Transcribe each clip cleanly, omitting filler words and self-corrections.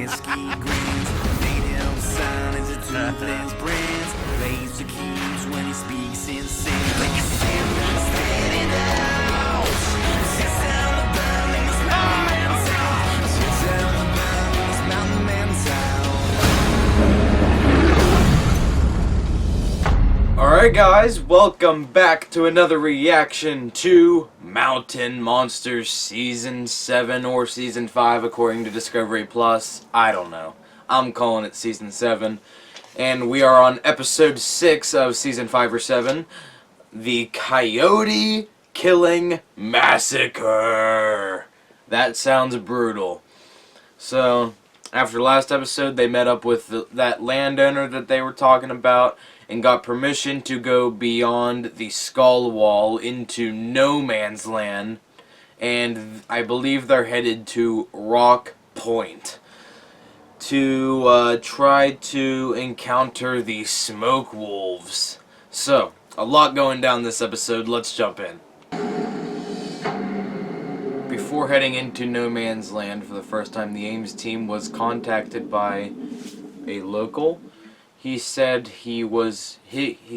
whiskey grins. Made him sign as a toothless prince. Plays the keys when he speaks in sin. Like a samurai standing out. Sits down the band in this mountain man's house. Sits down the band in this mountain man's house. Alright guys, welcome back to another reaction to Mountain Monsters Season 7 or Season 5 according to Discovery Plus. I don't know. I'm calling it Season 7. And we are on Episode 6 of Season 5 or 7. The Coyote Killing Massacre. That sounds brutal. So, after last episode, they met up with that landowner that they were talking about and got permission to go beyond the skull wall into no man's land, and I believe they're headed to Rock Point to try to encounter the smoke wolves. So, a lot going down this episode. Let's jump in. Before heading into no man's land for the first time, the Ames team was contacted by a local. He said he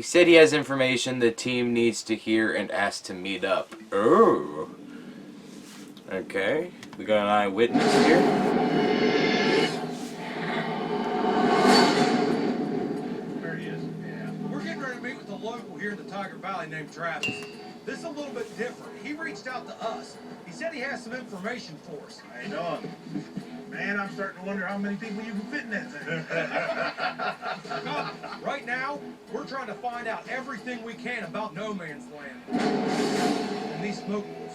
said he has information the team needs to hear and asked to meet up. Oh. Okay. We got an eyewitness here. There he is. Yeah. We're getting ready to meet with a local here in the Tiger Valley named Travis. This is a little bit different. He reached out to us. He said he has some information for us. How you doing? Man, I'm starting to wonder how many people you can fit in that thing. Right now, we're trying to find out everything we can about no man's land and these smoke wolves.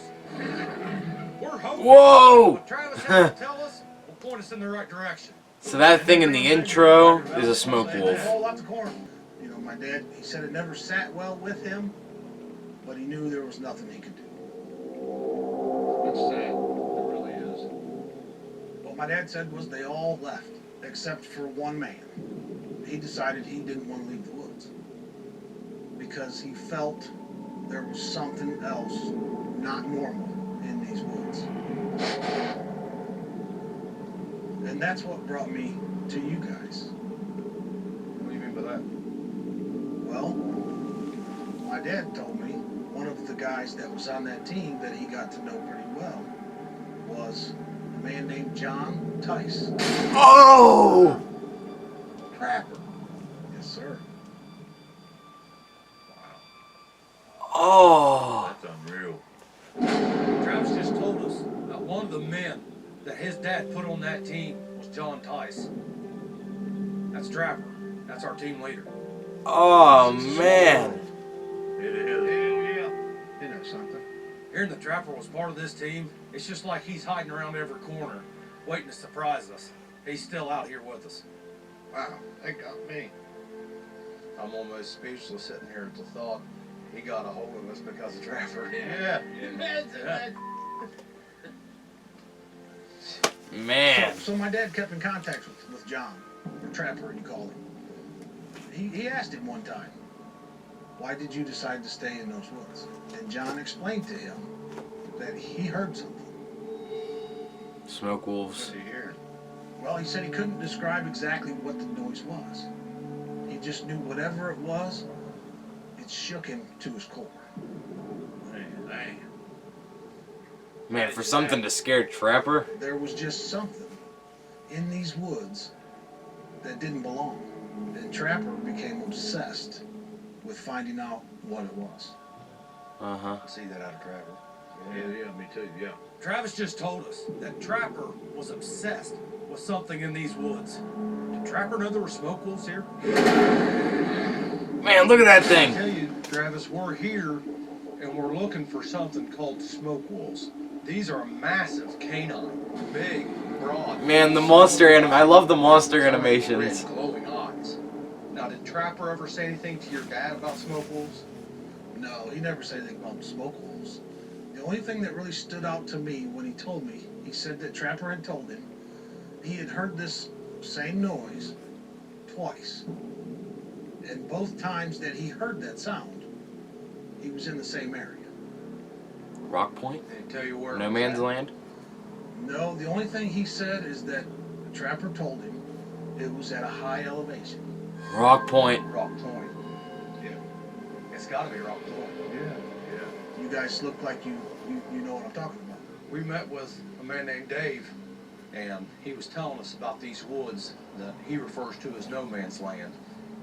We're hoping what Travis has to tell us will point us in the right direction. So that thing in the intro is a smoke wolf. You know, my dad, he said it never sat well with him, but he knew there was nothing he could do. It's sad. It really is. What my dad said was they all left, except for one man. He decided he didn't want to leave the woods because he felt there was something else not normal in these woods. And that's what brought me to you guys. What do you mean by that? Well, my dad told me one of the guys that was on that team that he got to know pretty well was a man named John Tice. Oh! Trapper. Yes, sir. Oh! That's unreal. Travis just told us that one of the men that his dad put on that team was John Tice. That's Trapper. That's our team leader. Oh man! It is. Yeah. You know something. Hearing that Trapper was part of this team, it's just like he's hiding around every corner, waiting to surprise us. He's still out here with us. Wow, that got me. I'm almost speechless sitting here at the thought he got a hold of us because of Trapper. Yeah. Man. So my dad kept in contact with John, or Trapper, you call him. He asked him one time, why did you decide to stay in those woods? And John explained to him that he heard something. Smoke wolves. What did he hear? Well, he said he couldn't describe exactly what the noise was. He just knew whatever it was, it shook him to his core. Man, for something to scare Trapper. There was just something in these woods that didn't belong. And Trapper became obsessed with finding out what it was. Uh-huh. I see that out of Trapper. Yeah, me too, yeah. Travis just told us that Trapper was obsessed with something in these woods. Did Trapper know there were smoke wolves here? Man, look at that I thing. tell you, Travis, we're here and we're looking for something called smoke wolves. These are massive canine, big, broad. Man, the monster I love the monster red, animations. glowing eyes. Now, did Trapper ever say anything to your dad about smoke wolves? No, he never said anything about smoke wolves. The only thing that really stood out to me when he told me, he said that Trapper had told him he had heard this same noise twice. And both times that he heard that sound, he was in the same area. Rock Point? Did he tell you where? No man's land? No, the only thing he said is that The trapper told him it was at a high elevation. Rock Point. Rock Point. Yeah. It's got to be Rock Point. You guys look like you know what I'm talking about. We met with a man named Dave, and he was telling us about these woods that he refers to as no man's land.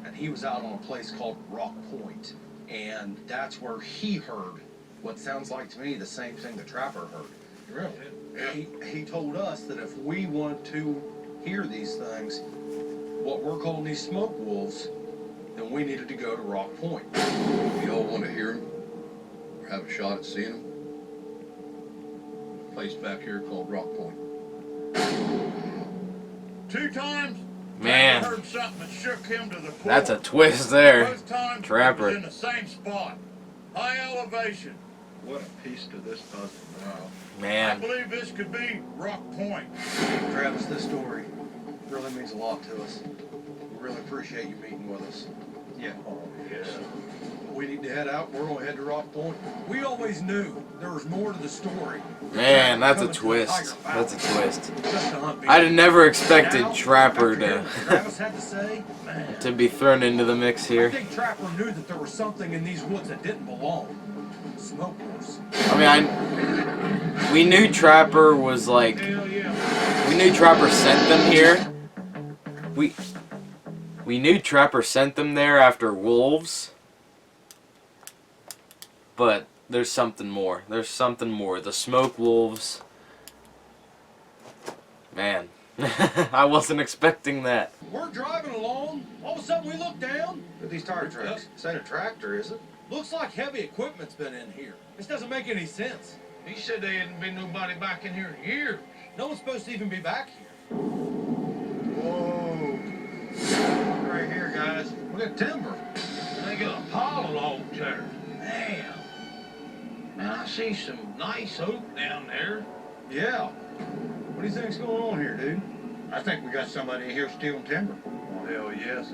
And he was out on a place called Rock Point, and that's where he heard what sounds like to me the same thing the trapper heard. Really? He told us that if we want to hear these things, what we're calling these smoke wolves, then we needed to go to Rock Point. You all want to hear him or have a shot at seeing him? Place back here called Rock Point. 2 times. Man. I heard something that shook him to the core. That's a twist there. Both times Trapper. It was in the same spot. High elevation. What a piece to this puzzle. Wow. I Man. believe this could be Rock Point. Travis, this story really means a lot to us. We really appreciate you meeting with us. Yeah. Yes. We need to head out. We're going to head to Rock Point. We always knew there was more to the story. Man, that's a Coming to the Tiger twist. Valley. That's a twist. Just to hunt I'd have never expected Now, Trapper after hearing to what Travis had to say, man, to be thrown into the mix I here. think Trapper knew that there was something in these woods that didn't belong. Smoke wolves. I mean, we knew Trapper was like, Hell yeah. we knew Trapper sent them here. We knew Trapper sent them there after wolves. But there's something more. There's something more. The smoke wolves. Man, I wasn't expecting that. We're driving along. All of a sudden we look down. Look at these tire tracks. This ain't a tractor, is it? Looks like heavy equipment's been in here. This doesn't make any sense. He said there hadn't been nobody back in here in years. No one's supposed to even be back here. Whoa. Right here, guys. Look at timber. They got a pile of logs there. Damn. Man, I see some nice oak down there. Yeah. What do you think's going on here, dude? I think we got somebody here stealing timber. Well, hell yes.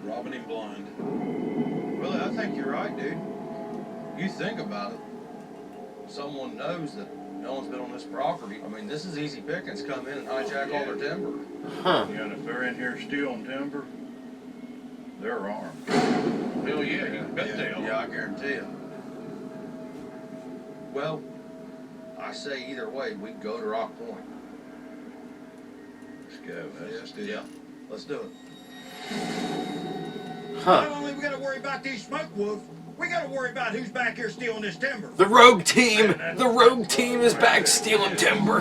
Robbing him blind. Really, I think you're right, dude. You think about it. Someone knows that no one's been on this property. I mean, this is easy pickings. Come in and hijack all their timber. Huh. Yeah, and if they're in here stealing timber, they're armed. Hell yeah, you bet they are. Yeah, I guarantee you. Well, I say either way, we go to Rock Point. Let's go. Let's do it. Let's do it. Huh. Not only we gotta worry about these smoke wolves, we gotta worry about who's back here stealing this timber. The rogue team! The rogue team is back stealing timber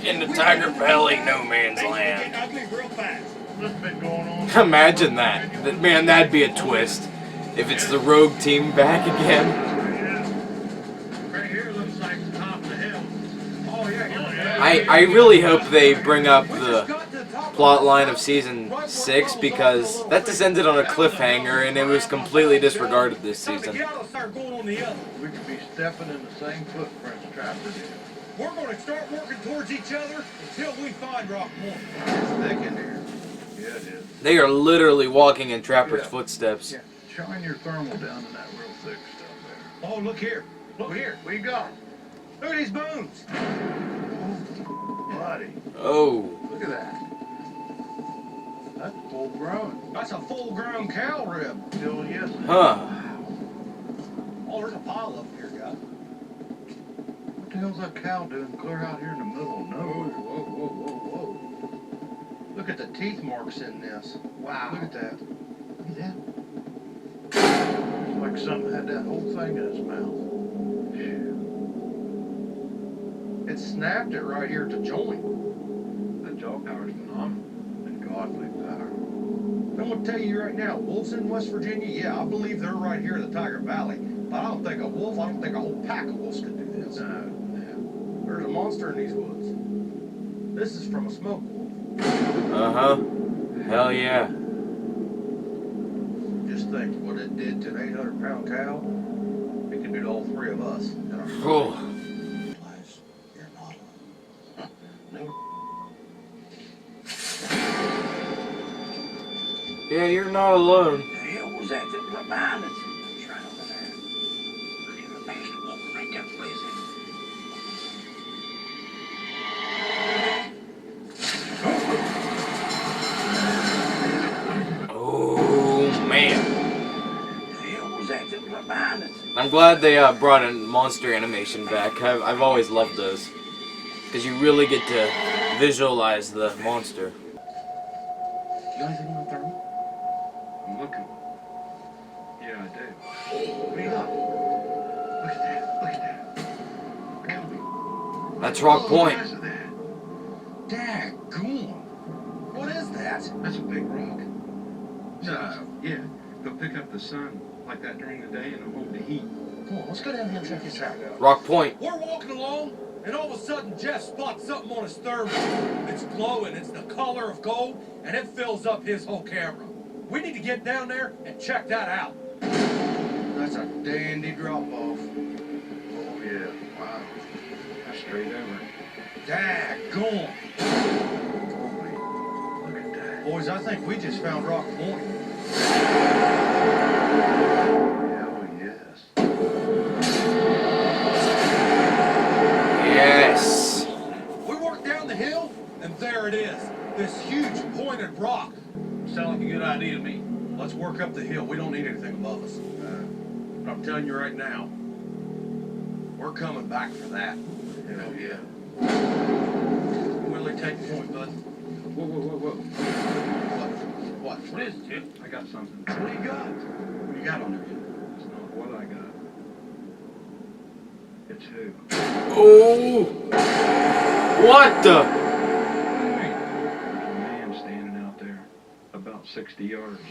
in the Tiger Valley, no man's Things are land. getting ugly real fast. What's been going on? Imagine that. Man, that'd be a twist. If it's the rogue team back again. Right here looks like the top of the hill. Oh, yeah. I really hope they bring up We the just got to the top of plot the line mountain, of season right where 6 Bubbles because off the that little just ended on a cliffhanger and it was completely disregarded this Time to season. get out and start going on the other. We could be stepping in the same footprints Trapper did. We're going to start working towards each other until we find Rock Point. It's thick in here. Yeah, it is. They are literally walking in Trapper's Yeah. footsteps. Yeah, shine your thermal down in that real thick stuff there. Oh, look here. Look here. What you got? Look at these bones. Buddy, Oh. look at that. That's full grown. That's a full-grown cow rib. Still yes. Huh. Oh, there's a pile up here, guys. What the hell's that cow doing clear out here in the middle of Whoa, nowhere? whoa, whoa, whoa, whoa. Look at the teeth marks in this. Wow. Look at that. Look at that. It's like something had that whole thing in its mouth. It snapped it right here at the joint. That jaw power's phenomenal. And godly power. I'm going to tell you right now, wolves in West Virginia, yeah, I believe they're right here in the Tiger Valley. But I don't think a wolf, I don't think a whole pack of wolves could do this. No. There's a monster in these woods. This is from a smoke wolf. Uh-huh. Hell yeah. Just think what it did to an 800-pound cow. It can do to all three of us. in our- Oh. Realize you're not alone. No. Yeah, you're not alone. The hell was that right behind us? It's right over there. I hear a bastard walking right there. Where is it? glad they brought in monster animation back. I've always loved those. Because you really get to visualize the monster. You got anything on thermal? I'm looking. Yeah, I do. What do you got? Look at that. Look at that. That's Rock Point. What is that? Daggone. What is that? That's a big rock. No, yeah. They'll pick up the sun like that during the day and it'll hold the heat. Come on, let's go down here and check this out. Rock Point. We're walking along, and all of a sudden Jeff spots something on his thermal. It's glowing, it's the color of gold, and it fills up his whole camera. We need to get down there and check that out. That's a dandy drop-off. Oh, yeah. Wow. That's straight over. Daggone. Look at that. Boys, I think we just found Rock Point. Hell yes. Yes. We walk down the hill, and there it is. This huge pointed rock. Sound like a good idea to me. Let's work up the hill. We don't need anything above us. But I'm telling you right now, we're coming back for that. Hell yeah. Willie, take point, bud. Whoa, whoa, whoa, whoa. What? What is it, Chip? I got something. What do you got? What do you got on there? It's not what I got. It's who. Oh! What the? There's a man standing out there about 60 yards. Who'd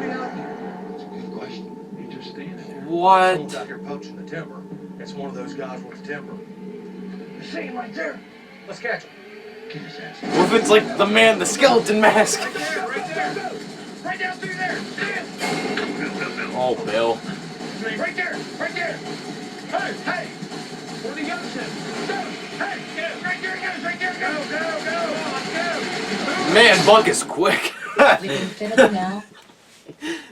be out here? That's a good question. He's just standing there. What? Someone's out here poaching the timber. It's one of those guys with the timber. You see him right there? Let's catch him. Get his ass. What if it's like the man, the skeleton mask? Right there, right there. Right down through there. Oh, Bill. Right there, right there. Hey, hey. Where'd he go to? Go. Hey, go. Right there he goes, right there he goes. Go, go, go. Let's go. Man, Buck is quick. We can fit him now.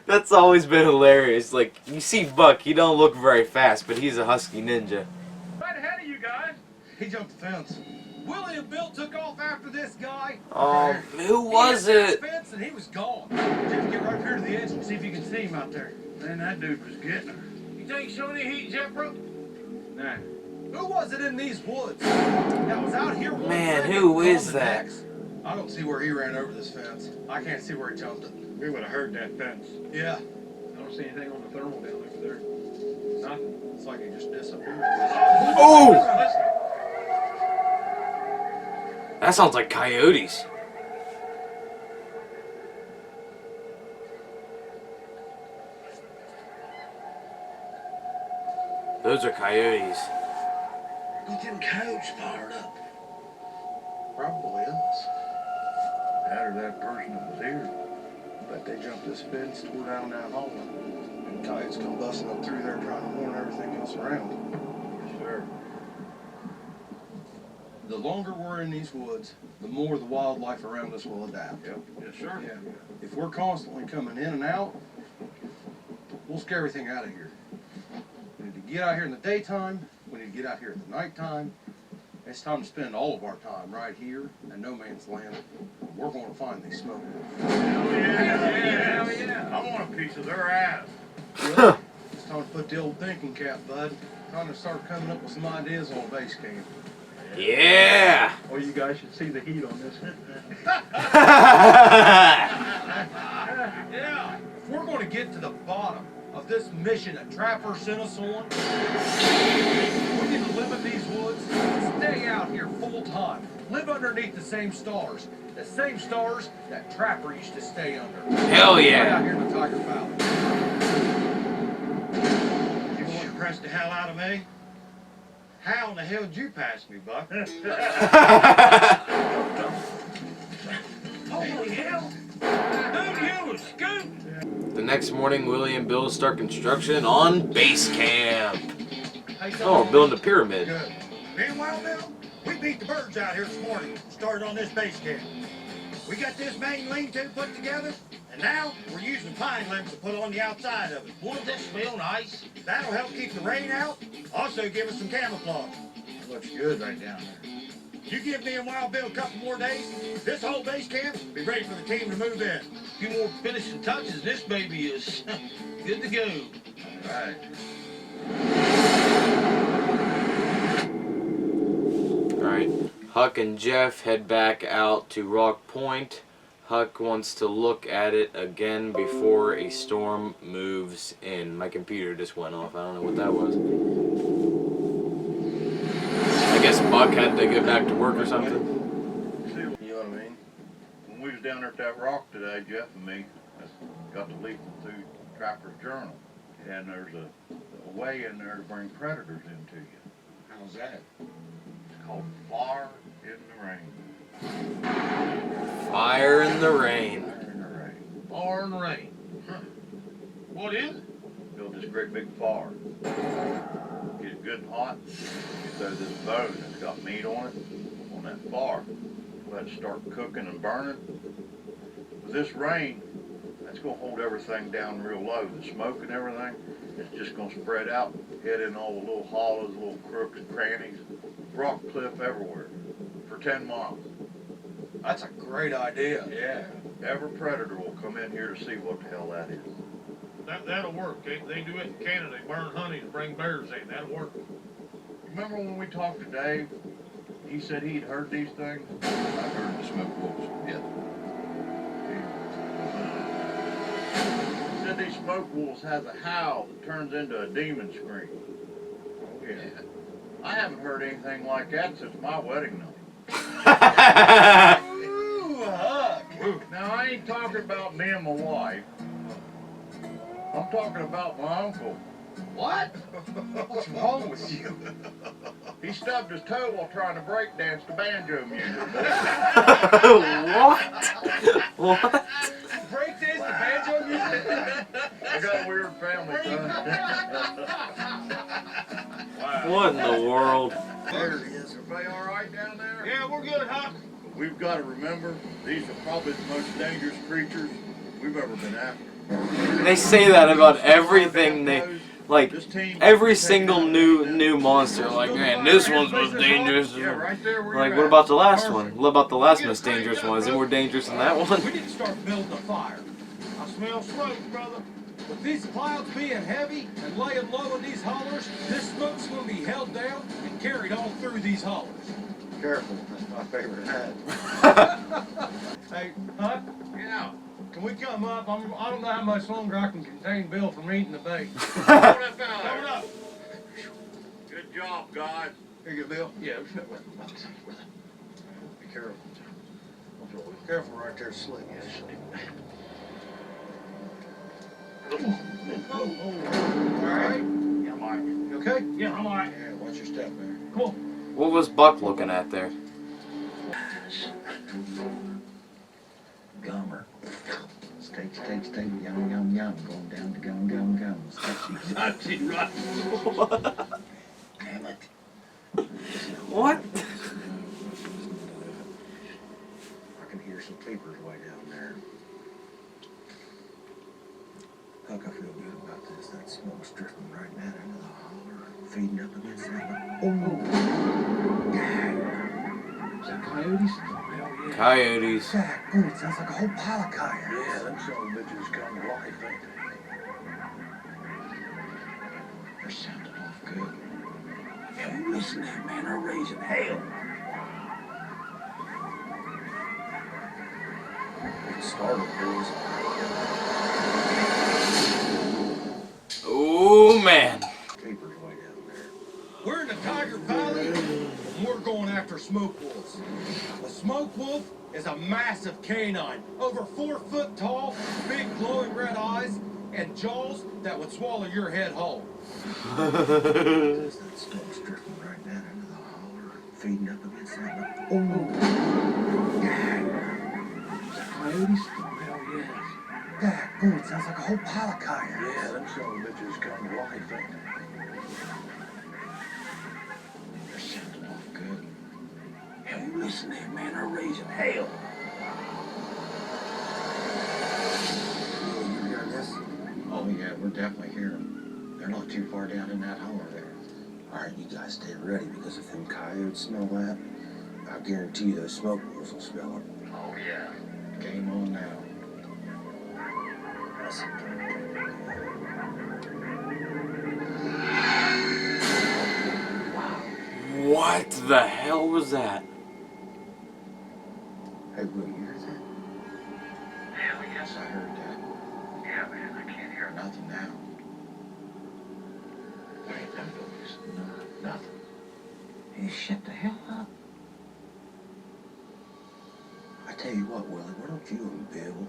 That's always been hilarious. Like, you see Buck, he don't look very fast, but he's a husky ninja. Right ahead of you guys. He jumped the fence. Willie and Bill took off after this guy. Who was He hit it? that fence and he was gone. Just get right here to the edge and see if you can see him out there. Man, that dude was getting her. You think he's showing any heat, Jeffro? Nah. Who was it in these woods that was out here? Man, who is that? I don't see where he ran over this fence. I can't see where he jumped it. We would have heard that fence. Yeah, I don't see anything on the thermal down over there. Nothing. it's like he just disappeared. Oh! That sounds like coyotes. Those are coyotes. Get them coyotes fired up. Probably us. That or that person that was here. Bet they jumped this fence, tore down that hole, and coyotes come busting up through there trying to warn everything else around. Yes, sir. The longer we're in these woods, the more the wildlife around us will adapt. Yep. Yes, sir. Yeah. If we're constantly coming in and out, we'll scare everything out of here. We need to get out here in the daytime. We need to get out here at the nighttime. It's time to spend all of our time right here in no man's land. We're going to find these smoke wolves. Hell yeah. Hell yeah. I want a piece of their ass. It's time to put the old thinking cap, bud. Time to start coming up with some ideas on base camp. Yeah! Oh, you guys should see the heat on this one. Yeah. If we're going to get to the bottom of this mission that Trapper sent us on, we need to live in these woods, stay out here full time, live underneath the same stars that Trapper used to stay under. Hell Right out yeah! here in the Tiger Valley. You want to press the hell out of me? How in the hell did you pass me, Buck? Holy hell! Dude, you was scooting. The next morning, Willie and Bill start construction on base camp. Oh, we're building a pyramid. Good. Meanwhile, Bill, we beat the birds out here this morning. Started on this base camp. We got this main lean-to put together, and now we're using pine limbs to put on the outside of it. Won't this feel nice? That'll help keep the rain out. Also give us some camouflage. It looks good right down there. You give me and Wild Bill a couple more days, this whole base camp will be ready for the team to move in. few more finishing touches, this baby is good to go. Right. Alright, Huck and Jeff head back out to Rock Point. Huck wants to look at it again before a storm moves in. My computer just went off. I don't know what that was. I guess Buck had to get back to work or something. You know what I mean? When we was down there at that rock today, Jeff and me got to leafing through Trapper's Journal. And there's a way in there to bring predators into you. How's that? It's called Fire in the Rain. Fire in the rain. Fire in the rain. Fire and rain. Huh. What is it? Build this great big fire. Get it good and hot. You throw this bone that's got meat on it on that fire. Let it start cooking and burning. With this rain, that's going to hold everything down real low. The smoke and everything, it's just going to spread out, head in all the little hollows, little crooks, crannies, rock cliff everywhere for 10 miles. That's a great idea. Yeah, every predator will come in here to see what the hell that is. That'll work. They do it in Canada. They burn honey to bring bears in. That'll work. Remember when we talked to Dave? He said he'd heard these things. I've heard the smoke wolves. Yeah. He said these smoke wolves has a howl that turns into a demon scream. Oh yeah. I haven't heard anything like that since my wedding night. Ooh, Huck. Now I ain't talking about me and my wife. I'm talking about my uncle. What? What's wrong with you? He stubbed his toe while trying to break dance to banjo music. What? What? Break dance to banjo music? I got a weird family, son. What in the world? There it is. Everybody all right down there? Yeah, we're good, Huck. We've got to remember, these are probably the most dangerous creatures we've ever been after. They say that about everything. They like This team every single new monster. Like, man, this one's most dangerous. Yeah, right there where Like, you're what at. about the last one? What about the last most dangerous one? Is it more dangerous than that one? We didn't start building a fire. I smell smoke, brother. With these clouds being heavy and laying low in these hollers, this smoke's going to be held down and carried all through these hollers. Careful, that's my favorite hat. Hey, Huck, Yeah. can we come up? I don't know how much longer I can contain Bill from eating the bait. Hold that down Coming there. up. Good job, guys. Here you go, Bill. Yeah. Be careful. Careful right there, slick. Yeah, slick. All right. Yeah, Mike. You okay? Yeah, I'm all right. Yeah, watch your step there. Come on. What was Buck looking at there? Gummer. Steak, yum, yum, yum. Going down to gum, gum, gum. That's right. Damn it. What? I can hear some creepers way down there. Huck, I feel good about this. That smoke's drifting right down into the holler, feeding up against that. Oh, is that coyotes? Oh, hell yeah. Coyotes. Jack, ooh, it sounds like a whole pile of coyotes. Yeah, them son of bitches come to life, ain't they? They're sounding off good. Yeah, listen to that, man. They're raising hell. Get started, boys. Oh man. Creepers way down there. We're in the Tiger Valley, and we're going after smoke wolves. A smoke wolf is a massive canine, over 4 foot tall, big glowing red eyes, and jaws that would swallow your head whole. That smoke's drifting right down into the holler, feeding up against that. Oh, yeah. Is that coyotes? Oh, hell yeah. That, ooh, it sounds like a whole pile of coyotes. Yeah, them son of bitches come to life, ain't they? They're sounding off good. Hell, you listen to them, man. They're raising hell. You hear this? Oh, yeah, we're definitely hearing them. They're not too far down in that holler there. All right, you guys stay ready, because if them coyotes smell that, I guarantee you those smoke wolves will smell it. Oh, yeah. Game on now. Listen. What the hell was that? Hey, Will, you heard that? Hell yes, I heard that. Yeah, man, I can't hear nothing now. There ain't no noise. Nothing. Hey, shut the hell up. I tell you what, Willie, why don't you and Bill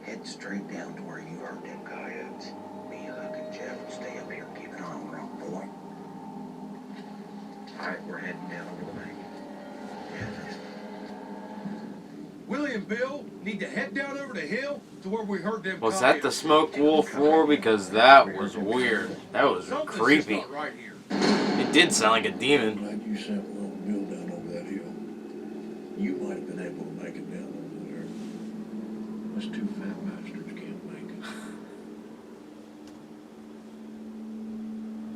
head straight down to where you heard them coyotes? Me, Huck, and Jeff will stay up here and keep an eye on Rock Point. All right, we're heading down over the bank. Yeah, thanks. Willie and Bill need to head down over the hill to where we heard them. Was that the smoke wolf roar? Because that was weird. That was Something's just creepy. not right here. It did sound like a demon. Glad you sent Will and Bill down over that hill. You might have been able to make it down over there. Those two fat bastards can't make it.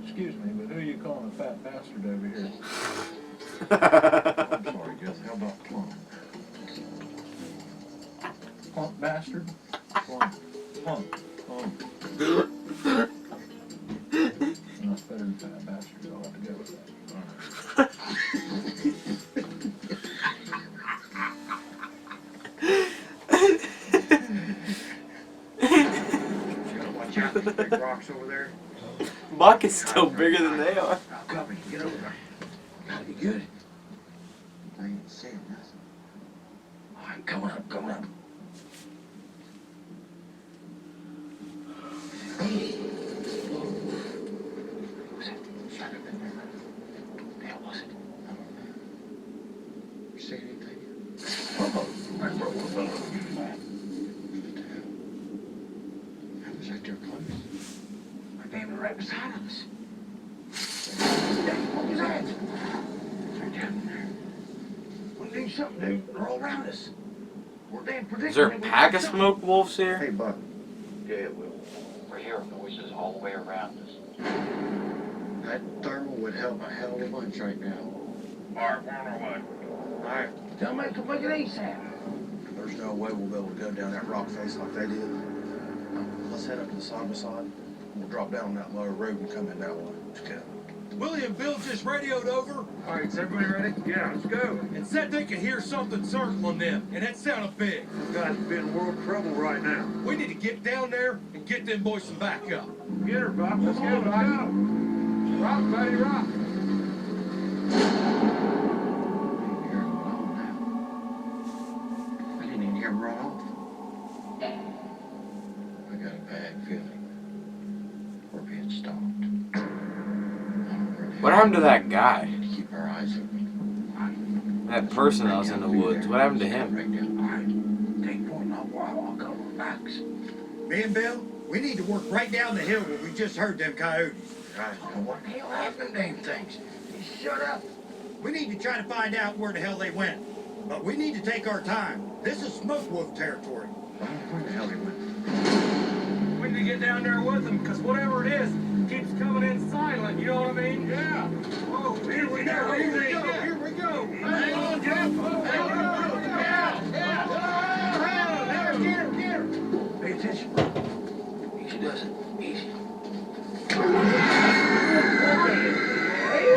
Excuse me, but who are you calling a fat bastard over here? I'm sorry, Gus. How about plump? Plump bastard? Plump. Plump. Plump. Not better than fat bastard. I'll have to go with that. All You gotta watch out for the big rocks over there. Buck is still bigger than they are. I'll cover you. Get over there. Gotta be good. I ain't saying nothing. All right, coming up, coming up. Was it? Shut up in there. The hell was it? You say anything? Whoa. What the hell? That was right there close. My family right beside us. What was that? It's right down there. We need something, dude. They're all around us. We're damn predictable. Is there a pack of smoke wolves here? Hey, Buck. Yeah, Will. We're hearing noises all the way around us. That thermal would help a hell of a bunch right now. All right, we're on our way. All right. Tell me to make it ASAP. There's no way we'll be able to go down that rock face like they did. Let's head up to the side by side. We'll drop down on that lower road and come in that way. Let's go. Willie and Bill just radioed over All right, is everybody ready? Yeah, let's go. and said they could hear something circling them, and that sounded big. This guy's been in world trouble right now. We need to get down there and get them boys some backup. Get her, Buck. Let's go, Buck. Rock, buddy, rock. I didn't even hear him run off. I got a bad feeling we're being stalked. What happened to that guy? To keep our eyes open. That person that was in the woods. What happened to him? Right down. All right. Take point up while I'll cover our backs. Me and Bill, we need to work right down the hill where we just heard them coyotes. Right. Now, what the hell happened to them things? You shut up. We need to try to find out where the hell they went. But we need to take our time. This is smoke wolf territory. Where the hell they went? We need to get down there with them, because whatever it is, keeps coming in silent, you know what I mean? Yeah. Whoa, here we go, here we go, here we go. Hang on, Jeff. Get her. Pay attention. Easy does it. Easy.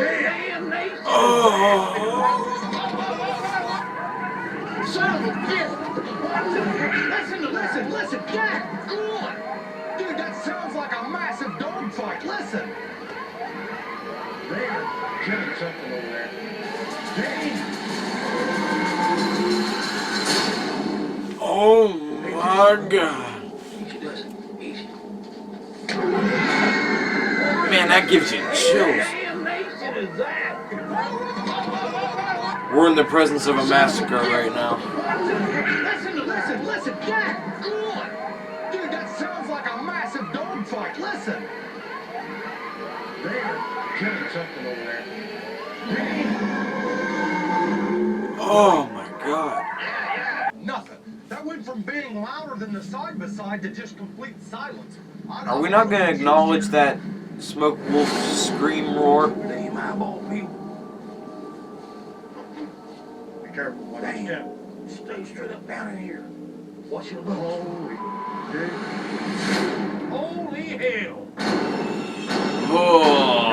Damn, Nate. Son of a bitch. Listen. Jack, go on. Dude, that sounds like a massive dogfight. Listen. They're killing something over there. Oh my god. Easy does it. Easy. Man, that gives you chills. Damn, Nate, what is that? We're in the presence of a massacre right now. Listen, Jack, go on. Dude, that sounds like a massive dogfight. Listen. They're killing something over there. Oh my god. Nothing. That went from being louder than the side-by-side to just complete silence. Are we not gonna acknowledge that smoke wolf scream roar? Damn eyeball people. Be careful. Watch Yeah. Stay straight up down in here. Watch your look. Holy hell! Oh.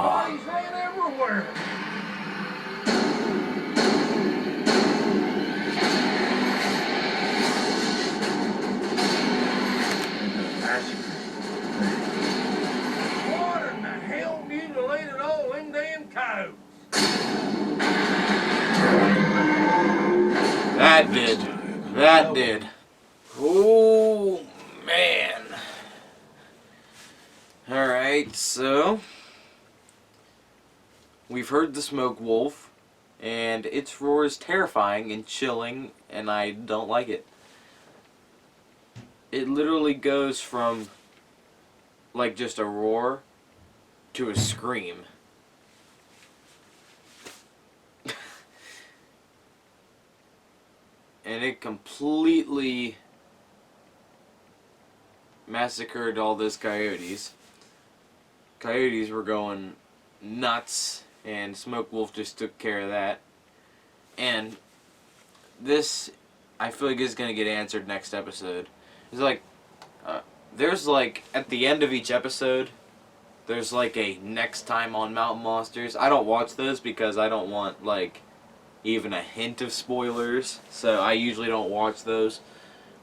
Bodies laying everywhere. What in the hell mutilated all them damn coyotes? That did. That did. Oh, man. Alright, so we've heard the smoke wolf, and its roar is terrifying and chilling, and I don't like it. It literally goes from, like, just a roar to a scream. And it completely massacred all those coyotes. Coyotes were going nuts, and Smoke Wolf just took care of that. And this, I feel like, is going to get answered next episode. It's like, there's like, at the end of each episode, there's like a next time on Mountain Monsters. I don't watch those because I don't want, like, even a hint of spoilers, so I usually don't watch those.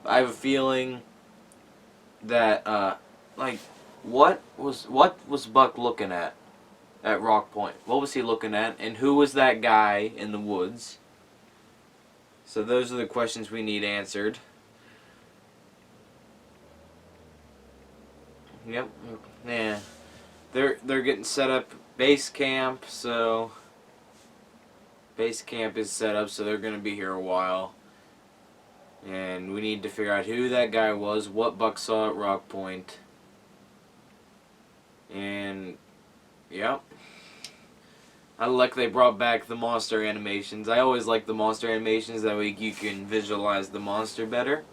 I have a feeling that, like, what was Buck looking at Rock Point? What was he looking at, and who was that guy in the woods? So those are the questions we need answered. Yep, yeah. They're getting set up base camp, so base camp is set up, so they're going to be here a while. And we need to figure out who that guy was, what Buck saw at Rock Point. And, yep. I like they brought back the monster animations. I always like the monster animations, that way you can visualize the monster better.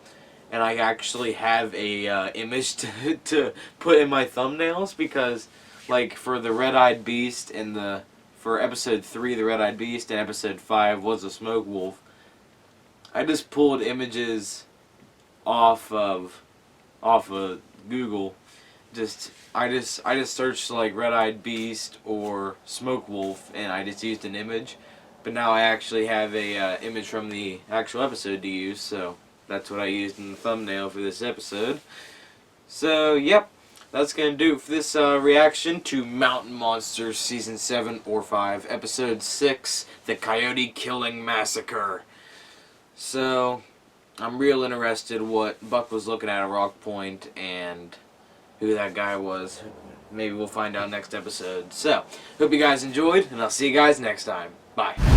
And I actually have a image to put in my thumbnails, because, like, for the Red-Eyed Beast and for episode 3, the Red-Eyed Beast, and episode 5 was a Smoke Wolf, I just pulled images off of Google. I just searched like Red-Eyed Beast or Smoke Wolf, and I just used an image. But now I actually have a image from the actual episode to use, so that's what I used in the thumbnail for this episode. So, yep. That's going to do it for this reaction to Mountain Monsters Season 7 or 5, Episode 6, The Coyote Killing Massacre. So, I'm real interested what Buck was looking at Rock Point and who that guy was. Maybe we'll find out next episode. So, hope you guys enjoyed, and I'll see you guys next time. Bye.